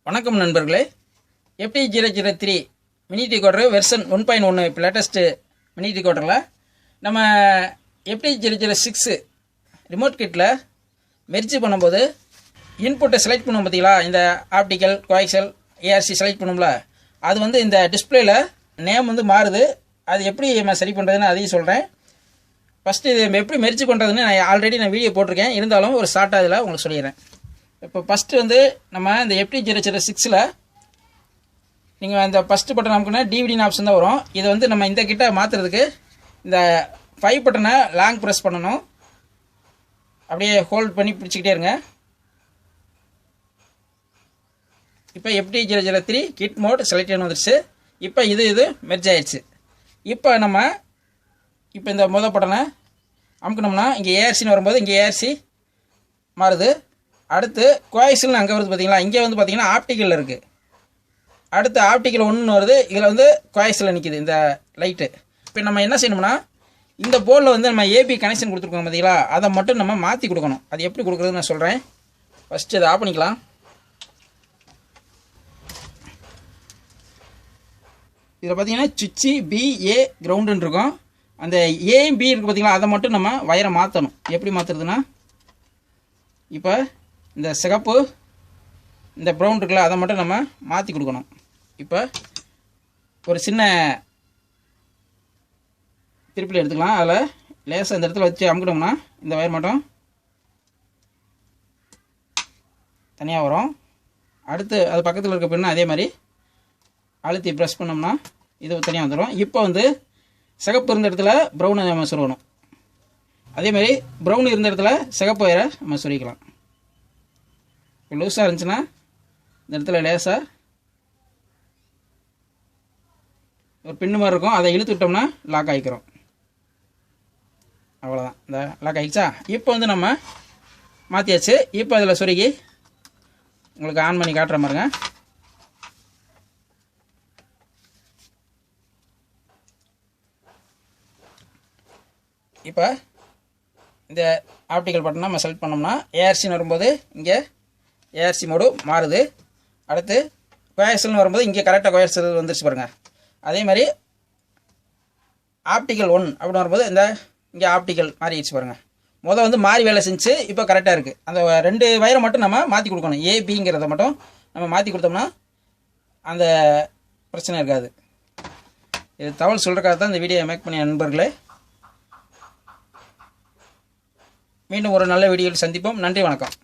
வணக்கம் நண்பர்களே. FT003 mini decoder version 1.1 இப்போ லேட்டஸ்ட்டு மினி டிகோடரில் நம்ம FT006 ரிமோட் கிட்டில் மெர்ஜ் பண்ணும்போது இன்புட்டை செலக்ட் பண்ணுவோம் பார்த்தீங்களா. இந்த ஆப்டிக்கல் கோஆக்சியல் ARC செலக்ட் பண்ணும்ல, அது வந்து இந்த டிஸ்பிளேயில் நேம் வந்து மாறுது. அது எப்படி நம்ம சரி பண்ணுறதுன்னு அதையும் சொல்கிறேன். ஃபஸ்ட்டு இது எப்படி மெர்ஜ் பண்ணுறதுன்னு ஆல்ரெடி நான் வீடியோ போட்டிருக்கேன். இருந்தாலும் ஒரு ஷார்ட்டாக இதில் உங்களுக்கு சொல்லிடுறேன். இப்போ ஃபஸ்ட்டு வந்து நம்ம இந்த FT006 நீங்கள் இந்த ஃபஸ்ட்டு பட்டன் நமக்குன்னா டிவிடின்னு ஆப்ஷன் தான் வரும். இதை வந்து நம்ம இந்த கிட்ட மாற்றுறதுக்கு இந்த 5 பட்டனை லாங் ப்ரெஸ் பண்ணணும். அப்படியே ஹோல்ட் பண்ணி பிடிச்சிக்கிட்டே இருங்க. இப்போ FT003 கிட் மோட் செலக்ட் வந்துருச்சு. இப்போ இது மெர்ஜ் ஆயிடுச்சு. இப்போ நம்ம இந்த மொதல் பட்டனை அமுக்கணும்னா இங்கே ARCன்னு வரும்போது இங்கே ARC மாறுது. அடுத்து கோஆக்சியல்னு அங்கே வருது பார்த்தீங்களா. இங்கே வந்து பார்த்தீங்கன்னா ஆப்டிக்கலில் இருக்குது. அடுத்து ஆப்டிக்கல் 1 வருது. இதில் வந்து கோஆக்சியலில் நிற்கிது இந்த லைட்டு. இப்போ நம்ம என்ன செய்யணும்னா இந்த போர்டில் வந்து நம்ம AB கனெக்ஷன் கொடுத்துருக்கோம் பார்த்தீங்களா, அதை மட்டும் நம்ம மாற்றி கொடுக்கணும். அது எப்படி கொடுக்குறதுன்னு நான் சொல்கிறேன். ஃபஸ்ட்டு இதை ஆஃப் பண்ணிக்கலாம். இதில் பார்த்தீங்கன்னா சுவிட்சு BA கிரவுண்டுன்னு இருக்கும். அந்த ஏயும் B இருக்குது பார்த்தீங்களா, அதை மட்டும் நம்ம வயரை மாற்றணும். எப்படி மாற்றுறதுன்னா இப்போ இந்த சிகப்பு இந்த ப்ரௌன் இருக்குல்ல, அதை மட்டும் நம்ம மாற்றி கொடுக்கணும். இப்போ ஒரு சின்ன திருப்பில் எடுத்துக்கலாம். அதில் லேசாக இந்த இடத்துல வச்சு அமுக்கிட்டோம்னா இந்த வயர் மட்டும் தனியாக வரும். அடுத்து அது பக்கத்தில் இருக்க பின்னா அதே மாதிரி அழுத்தி ப்ரெஸ் பண்ணோம்னா இது தனியாக வந்துடும். இப்போ வந்து சிகப்பு இருந்த இடத்துல ப்ரௌனை நம்ம சொருகணும். அதேமாதிரி ப்ரௌன் இருந்த இடத்துல சிகப்பு வயரை நம்ம சொருகிக்கலாம். இப்போ லூஸாக இருந்துச்சுன்னா இந்த இடத்துல லேசாக ஒரு பின்னு மாதிரி இருக்கும், அதை இழுத்து விட்டோம்னா லாக் ஆகிக்கிறோம். அவ்வளோதான், இந்த லாக் ஆகிடுச்சா. இப்போ வந்து நம்ம மாற்றியாச்சு. இப்போ அதில் சொருகி உங்களுக்கு ஆன் பண்ணி காட்டுற மாதிரிங்க. இப்போ இந்த ஆப்டிக்கல் பட்டனை நம்ம செலக்ட் பண்ணோம்னா ARCன்னு வரும்போது இங்கே ARC மோடு மாறுது. அடுத்து கோஆக்சியல்னு வரும்போது இங்கே கரெக்டாக கோஆக்சியல் வந்துருச்சு பாருங்கள். அதே மாதிரி ஆப்டிக்கல் 1 அப்படின்னு வரும்போது இங்கே ஆப்டிக்கல் மாறிடுச்சு பாருங்கள். முதல் வந்து மாறி வேலை செஞ்சு இப்போ கரெக்டாக இருக்குது. அந்த 2 வயரை மட்டும் நம்ம மாற்றி கொடுக்கணும். ABங்கிறத மட்டும் நம்ம மாற்றி கொடுத்தோம்னா அந்த பிரச்சனை இருக்காது. இது தகவல் சொல்கிறக்காக தான் இந்த வீடியோ மேக் பண்ணி நண்பர்களே. மீண்டும் ஒரு நல்ல வீடியோவில் சந்திப்போம். நன்றி, வணக்கம்.